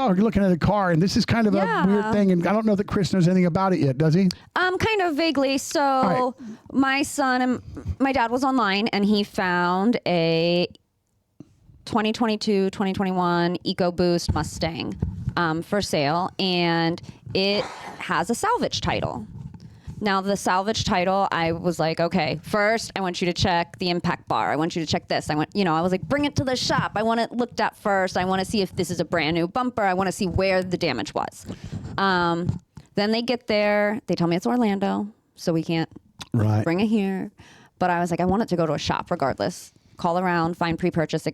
y'all are looking at a car, and this is kind of a weird thing, and I don't know that Chris knows anything about it yet, does he? Kind of vaguely. So my son and my dad was online, and he found a 2022, 2021 EcoBoost Mustang for sale, and it has a salvage title. Now, the salvage title, I was like, okay, first, I want you to check the impact bar. I want you to check this. I was like, bring it to the shop. I want it looked at first. I want to see if this is a brand new bumper. I want to see where the damage was. Then they get there. They tell me it's Orlando, so we can't bring it here. But I was like, I want it to go to a shop regardless. Call around, find pre-purchase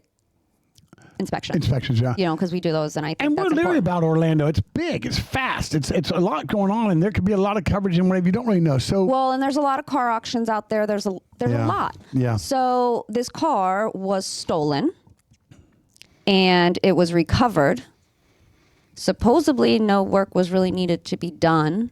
inspections, yeah. Because we do those, and I think that's we're leery about Orlando. It's big, it's fast, it's a lot going on, and there could be a lot of coverage in whatever you don't really know. So and there's a lot of car auctions out there. There's a lot. Yeah. So this car was stolen, and it was recovered. Supposedly, no work was really needed to be done.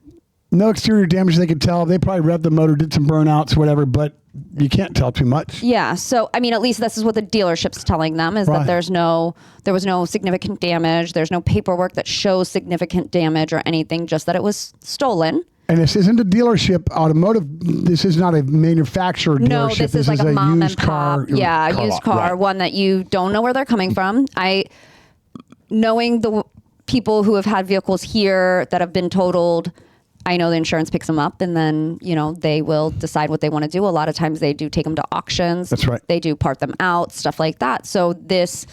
No exterior damage they could tell. They probably revved the motor, did some burnouts, whatever, but you can't tell too much. Yeah. So, I mean, at least this is what the dealership's telling them, is that there was no significant damage. There's no paperwork that shows significant damage or anything, just that it was stolen. And this isn't a dealership automotive. This is not a manufacturer dealership. No, this is like a mom and pop. Yeah, used car, one that you don't know where they're coming from. Knowing the people who have had vehicles here that have been totaled, I know the insurance picks them up, and then, they will decide what they want to do. A lot of times they do take them to auctions. That's right. They do part them out, stuff like that. So this,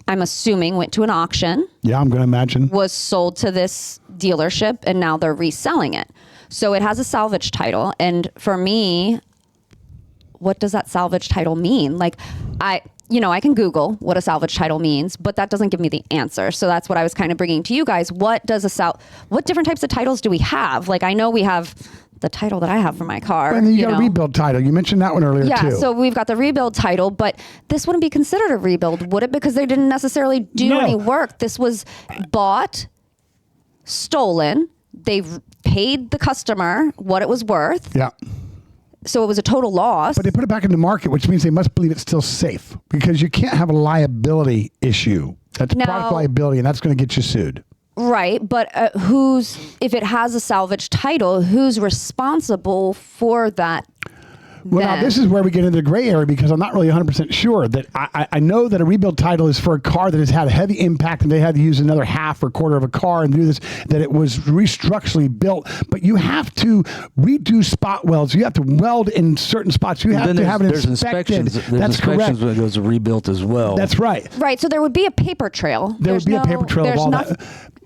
I'm assuming, went to an auction. Yeah, I'm going to imagine. Was sold to this dealership, and now they're reselling it. So it has a salvage title. And for me, what does that salvage title mean? Like, I can Google what a salvage title means, but that doesn't give me the answer. So that's what I was kind of bringing to you guys. What different types of titles do we have? Like, I know we have the title that I have for my car. And then you got a rebuild title. You mentioned that one earlier, too. Yeah, so we've got the rebuild title, but this wouldn't be considered a rebuild, would it? Because they didn't necessarily do any work. This was bought, stolen. They've paid the customer what it was worth. Yeah. So it was a total loss. But they put it back in the market, which means they must believe it's still safe, because you can't have a liability issue. That's product liability, and that's going to get you sued. Right. But if it has a salvage title, who's responsible for that? Well, now this is where we get into the gray area, because I'm not really 100% sure that I know that a rebuild title is for a car that has had a heavy impact and they had to use another half or quarter of a car and do this, that it was restructurally built. But you have to redo spot welds. You have to weld in certain spots. You have to have it inspected. There's inspections when it goes rebuilt as well. That's right. Right. So there would be a paper trail. There would be a paper trail of all that.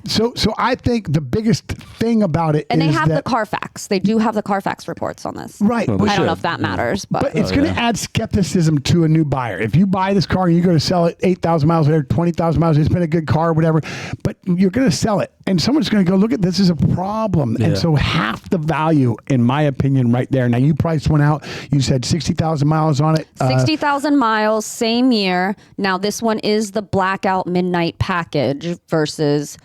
So I think the biggest thing about it is they have the Carfax. They do have the Carfax reports on this. Right. Well, I don't know if that matters. But it's going to add skepticism to a new buyer. If you buy this car and you go to sell it 8,000 miles later, 20,000 miles, it's been a good car or whatever, but you're going to sell it. And someone's going to go, look at this is a problem. Yeah. And so half the value, in my opinion, right there. Now, you priced one out. You said 60,000 miles on it. 60,000 miles, same year. Now, this one is the Blackout Midnight Package versus...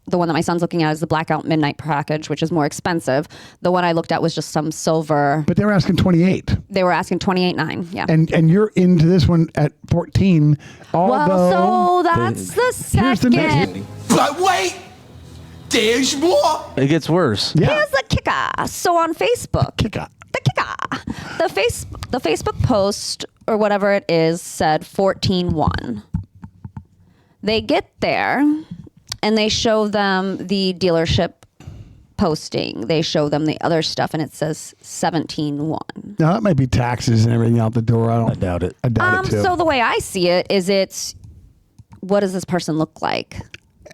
the one that my son's looking at is the Blackout Midnight Package, which is more expensive. The one I looked at was just some silver. But they were asking 28. They were asking 28.9. Yeah. And you're into this one at 14. So that's the second. But wait, there's more. It gets worse. Yeah. Here's the kicker. So on Facebook, the Facebook post or whatever it is said 14.1. They get there. And they show them the dealership posting. They show them the other stuff, and it says 17.1. Now, that might be taxes and everything out the door. I doubt it. I doubt it, too. So the way I see it is what does this person look like?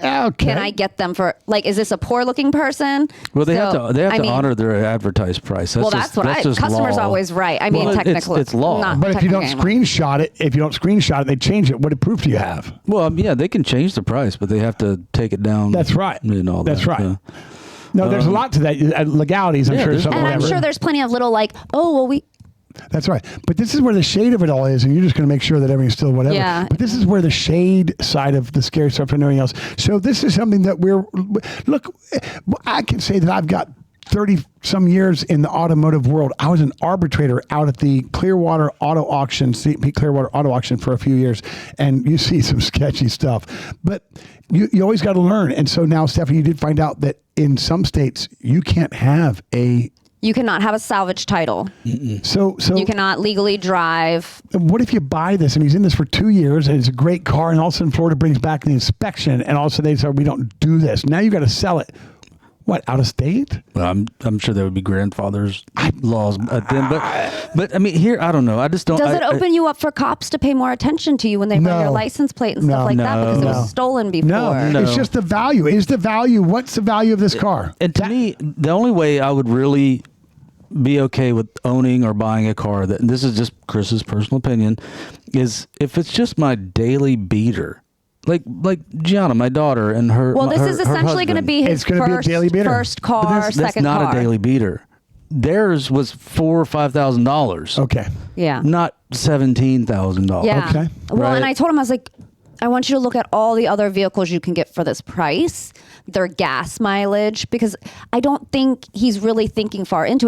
Okay. Can I get them for, like, is this a poor-looking person? Well, they have to honor their advertised price. That's customer's always right. I mean, technically. It's law. But if you don't screenshot it, they change it. What proof do you have? Well, yeah, they can change the price, but they have to take it down. That's right. That's right. Yeah. No, there's a lot to that. Legalities, I'm sure. And I'm sure there's plenty of little That's right. But this is where the shade of it all is, and you're just going to make sure that everything's still whatever. Yeah. But this is where the shade side of the scary stuff and everything else. So this is something that look, I can say that I've got 30 some years in the automotive world. I was an arbitrator out at the Clearwater Auto Auction, CP Clearwater Auto Auction for a few years, and you see some sketchy stuff. But you always got to learn. And so now, Stephanie, you did find out that in some states you can't have You cannot have a salvage title. So You cannot legally drive. what if you buy this and he's in this for 2 years and it's a great car, and all of a sudden Florida brings back the inspection, and all of a sudden they say we don't do this. Now you got to sell it. What, out of state? Well, I'm sure there would be grandfather's laws at then, but I mean, here I don't know. I just don't. Does it open you up for cops to pay more attention to you when they run your license plate and stuff like that because it was stolen before? No, it's just the value. Is the value? What's the value of this car? And to me, the only way I would really be okay with owning or buying a car, that, and this is just Chris's personal opinion, is if it's just my daily beater. Like Gianna, my daughter, and her. Well, this is essentially going to be his first car, that's second car. That's not a daily beater. Theirs was $4,000 or $5,000. Okay. Yeah. Not $17,000. Yeah. Okay. Well, Right. and I told him, I was like, I want you to look at all the other vehicles you can get for this price, their gas mileage, because I don't think he's really thinking far into it.